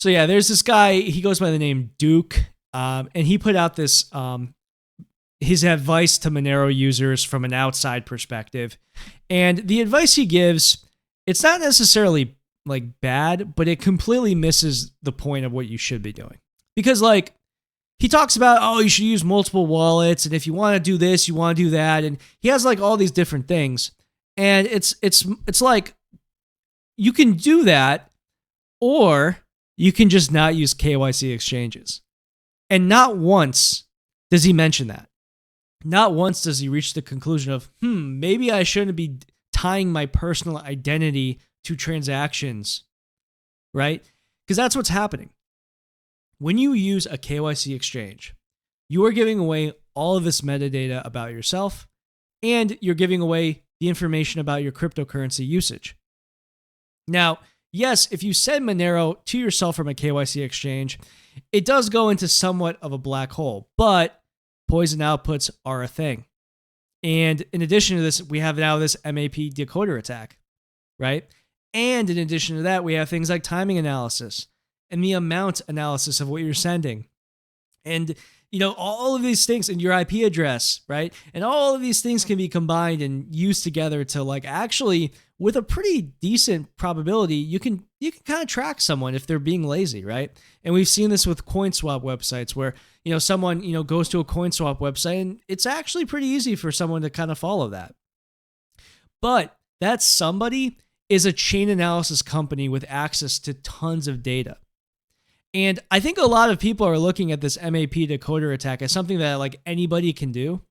So yeah, there's this guy. He goes by the name Duke, and he put out this his advice to Monero users from an outside perspective. And the advice he gives, it's not necessarily like bad, but it completely misses the point of what you should be doing. Because like he talks about, oh, you should use multiple wallets, and if you want to do this, you want to do that, and he has like all these different things. And it's like you can do that, or you can just not use KYC exchanges. And not once does he mention that. Not once does he reach the conclusion of, maybe I shouldn't be tying my personal identity to transactions, right? Because that's what's happening. When you use a KYC exchange, you are giving away all of this metadata about yourself, and you're giving away the information about your cryptocurrency usage. Now, yes, if you send Monero to yourself from a KYC exchange, it does go into somewhat of a black hole, but poison outputs are a thing. And in addition to this, we have now this MAP decoder attack, right? And in addition to that, we have things like timing analysis and the amount analysis of what you're sending. And, all of these things, and your IP address, right? And all of these things can be combined and used together to like actually, with a pretty decent probability, you can kind of track someone if they're being lazy, right? And we've seen this with CoinSwap websites where, someone, goes to a CoinSwap website and it's actually pretty easy for someone to kind of follow that. But that somebody is a chain analysis company with access to tons of data. And I think a lot of people are looking at this MAP decoder attack as something that like anybody can do.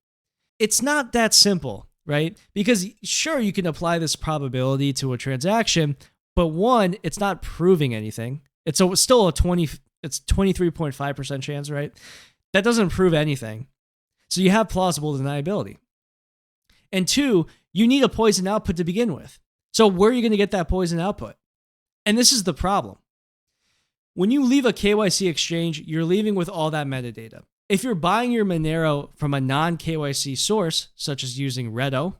It's not that simple, right? Because sure, you can apply this probability to a transaction, but one, it's not proving anything. It's still it's 23.5% chance, right? That doesn't prove anything. So you have plausible deniability. And two, you need a poison output to begin with. So where are you going to get that poison output? And this is the problem. When you leave a KYC exchange, you're leaving with all that metadata. If you're buying your Monero from a non-KYC source, such as using Havana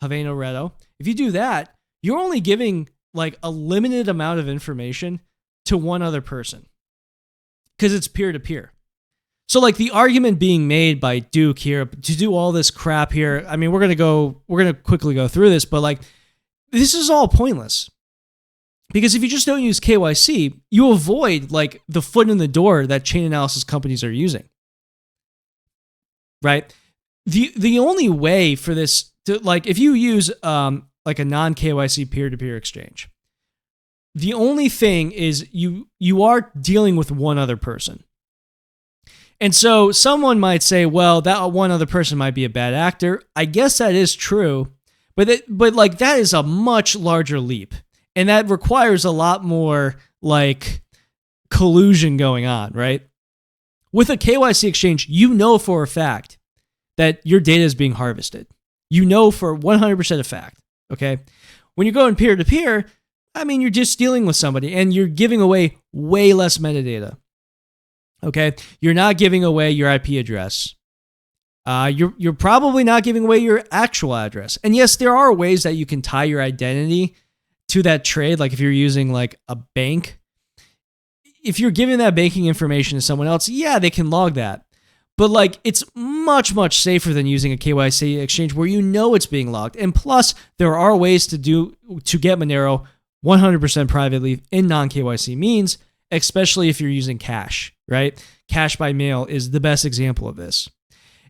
Redo, if you do that, you're only giving like a limited amount of information to one other person because it's peer-to-peer. So like the argument being made by Duke here to do all this crap here, I mean, we're going to quickly go through this, but like this is all pointless. Because if you just don't use KYC, you avoid like the foot in the door that chain analysis companies are using. Right? The only way for this to like if you use like a non-KYC peer-to-peer exchange, the only thing is you are dealing with one other person. And so someone might say, well, that one other person might be a bad actor. I guess that is true, but like that is a much larger leap. And that requires a lot more like collusion going on, right? With a KYC exchange, you know for a fact that your data is being harvested. You know for 100% a fact, okay? When you're going peer-to-peer, I mean, you're just dealing with somebody and you're giving away way less metadata, okay? You're not giving away your IP address. You're probably not giving away your actual address. And yes, there are ways that you can tie your identity to that trade, like if you're using like a bank, if you're giving that banking information to someone else, yeah, they can log that. But like it's much, much safer than using a KYC exchange where you know it's being logged. And plus, there are ways to get Monero 100% privately in non-KYC means, especially if you're using cash, right? Cash by mail is the best example of this.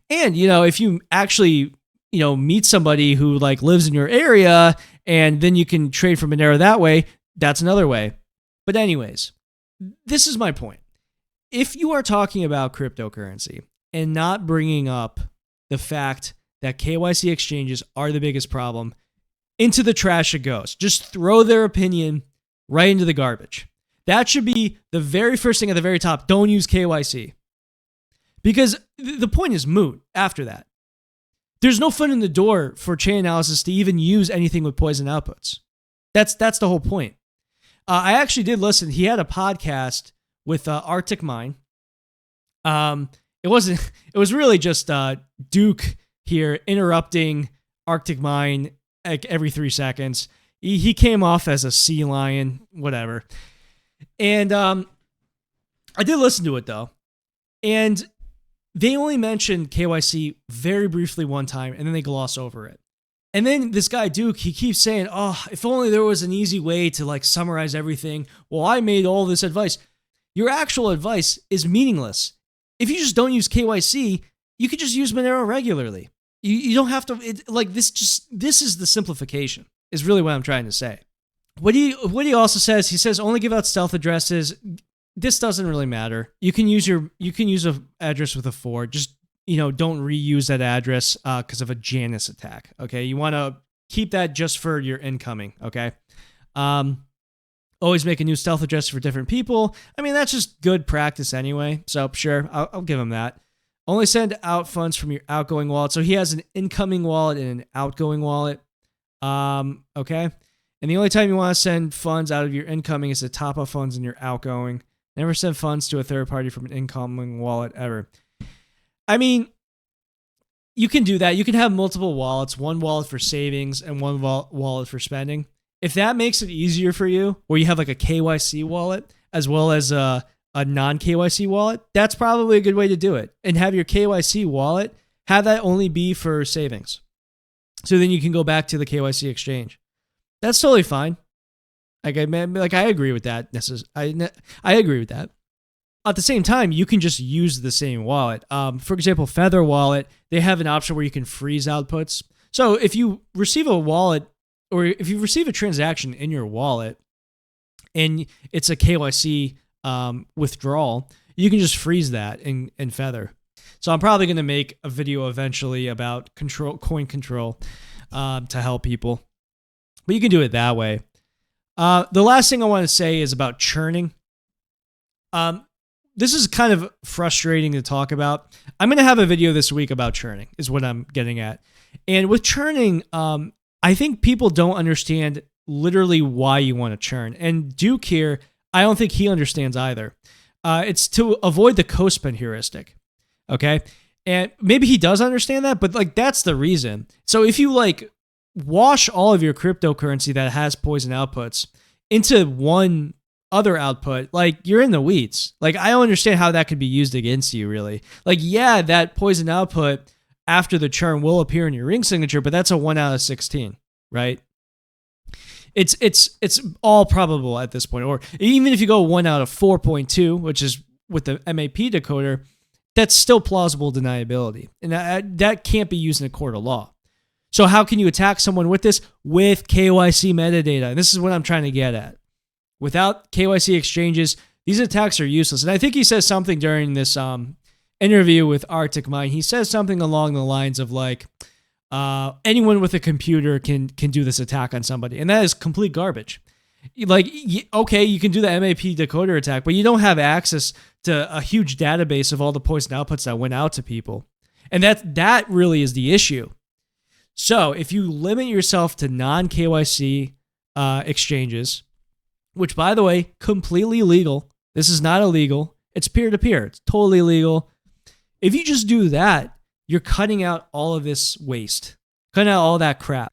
And, if you actually, meet somebody who like lives in your area and then you can trade for Monero that way, that's another way. But anyways, this is my point. If you are talking about cryptocurrency and not bringing up the fact that KYC exchanges are the biggest problem, into the trash it goes. Just throw their opinion right into the garbage. That should be the very first thing at the very top. Don't use KYC. Because the point is moot after that. There's no foot in the door for chain analysis to even use anything with poison outputs. That's the whole point. I actually did listen. He had a podcast with Arctic Mine. It was really just Duke here interrupting Arctic Mine like every 3 seconds. He came off as a sea lion, whatever. And I did listen to it though, and they only mentioned KYC very briefly one time, and then they gloss over it. And then this guy Duke, he keeps saying, "Oh, if only there was an easy way to like summarize everything." Well, I made all this advice. Your actual advice is meaningless. If you just don't use KYC, you could just use Monero regularly. You don't have to this is the simplification. Is really what I'm trying to say. What he also says, he says only give out stealth addresses. This doesn't really matter. You can use a address with a 4. Just don't reuse that address because of a Janus attack. Okay, you want to keep that just for your incoming. Okay, always make a new stealth address for different people. I mean, that's just good practice anyway. So sure, I'll give him that. Only send out funds from your outgoing wallet. So he has an incoming wallet and an outgoing wallet. Okay, and the only time you want to send funds out of your incoming is to top up funds in your outgoing. Never send funds to a third party from an incoming wallet ever. I mean, you can do that. You can have multiple wallets, one wallet for savings and one wallet for spending. If that makes it easier for you, where you have like a KYC wallet as well as a non-KYC wallet, that's probably a good way to do it. And have your KYC wallet, have that only be for savings. So then you can go back to the KYC exchange. That's totally fine. I agree with that. I agree with that. At the same time, you can just use the same wallet. For example, Feather Wallet, they have an option where you can freeze outputs. So if you receive a wallet, or if you receive a transaction in your wallet, and it's a KYC withdrawal, you can just freeze that in Feather. So I'm probably going to make a video eventually about coin control to help people. But you can do it that way. The last thing I want to say is about churning. This is kind of frustrating to talk about. I'm going to have a video this week about churning, is what I'm getting at. And with churning, I think people don't understand literally why you want to churn. And Duke here, I don't think he understands either. It's to avoid the co-spend heuristic. Okay? And maybe he does understand that, but like that's the reason. So if you like wash all of your cryptocurrency that has poison outputs into one other output, like you're in the weeds. Like I don't understand how that could be used against you, really. Like, yeah, that poison output after the churn will appear in your ring signature, but that's a 1 out of 16, right? It's all probable at this point. Or even if you go 1 out of 4.2, which is with the MAP decoder, that's still plausible deniability. And that can't be used in a court of law. So how can you attack someone with this? With KYC metadata. And this is what I'm trying to get at. Without KYC exchanges, these attacks are useless. And I think he says something during this interview with Arctic Mind. He says something along the lines of like, anyone with a computer can do this attack on somebody. And that is complete garbage. Like, okay, you can do the MAP decoder attack, but you don't have access to a huge database of all the poison outputs that went out to people. And that really is the issue. So if you limit yourself to non-KYC exchanges, which, by the way, completely legal. This is not illegal. It's peer-to-peer. It's totally legal. If you just do that, you're cutting out all of this waste, cutting out all that crap.